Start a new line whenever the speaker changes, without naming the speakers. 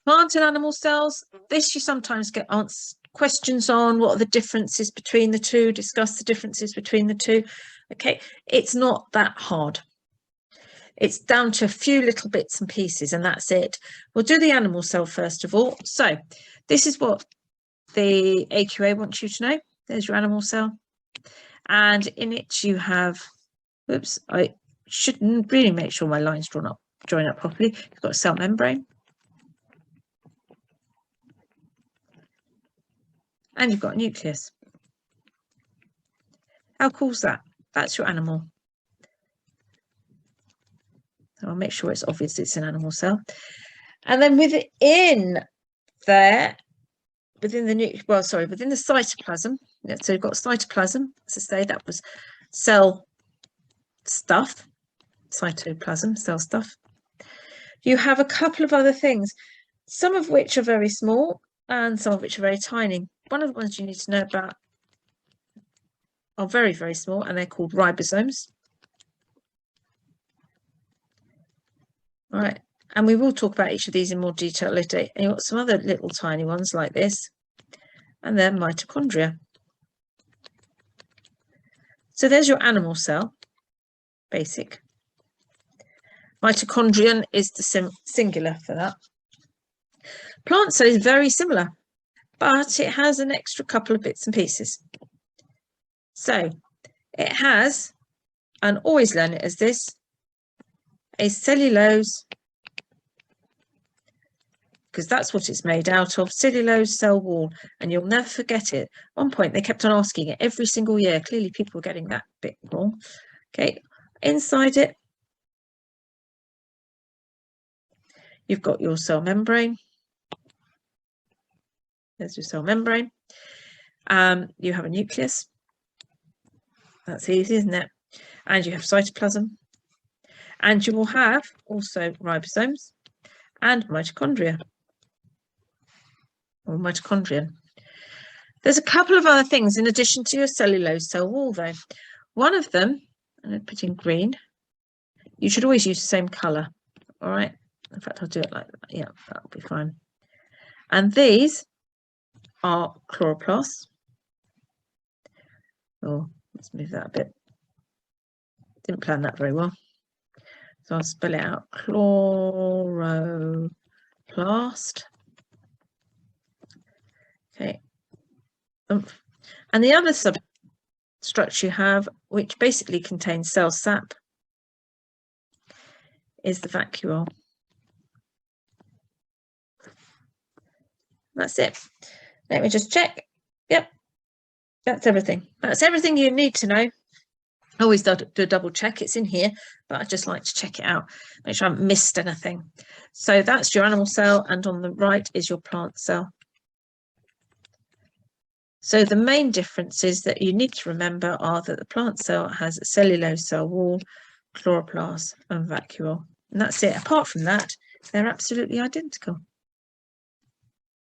Plant and animal cells, this you sometimes get questions on. What are the differences between the two? Discuss the differences between the two. Okay, it's not that hard. It's down to a few little bits and pieces, and that's it. We'll do the animal cell first of all. So this is what the AQA wants you to know. There's your animal cell. And in it you have, whoops, I shouldn't really make sure my line's join up properly. You've got a cell membrane. And you've got a nucleus. How cool is that? That's your animal. So I'll make sure it's obvious it's an animal cell. And then within there, within the cytoplasm, so you've got cytoplasm, as I say, that was cell stuff, cytoplasm, cell stuff. You have a couple of other things, some of which are very small and some of which are very tiny. One of the ones you need to know about are very, very small, and they're called ribosomes. All right, and we will talk about each of these in more detail later. And you've got some other little tiny ones like this, and they're mitochondria. So there's your animal cell, basic. Mitochondrion is the singular for that. Plant cell is very similar, but it has an extra couple of bits and pieces. So it has, and always learn it as this, a cellulose, because that's what it's made out of, cellulose cell wall, and you'll never forget it. At one point, they kept on asking it every single year. Clearly, people were getting that bit wrong. Okay, inside it, you've got your cell membrane. There's your cell membrane. You have a nucleus. That's easy, isn't it? And you have cytoplasm. And you will have also ribosomes and mitochondria, or mitochondrion. There's a couple of other things in addition to your cellulose cell wall, though. One of them, and I put in green, you should always use the same colour, all right? In fact, I'll do it like that. Yeah, that'll be fine. And these are chloroplasts. Oh, let's move that a bit. Didn't plan that very well. So I'll spell it out, chloroplast. Okay. And the other substructure you have, which basically contains cell sap, is the vacuole. That's it. Let me just check. Yep, that's everything. That's everything you need to know. I always do a double check. It's in here, but I just like to check it out, make sure I haven't missed anything. So that's your animal cell, and on the right is your plant cell. So the main differences that you need to remember are that the plant cell has a cellulose cell wall, chloroplast, and vacuole. And that's it. Apart from that, they're absolutely identical.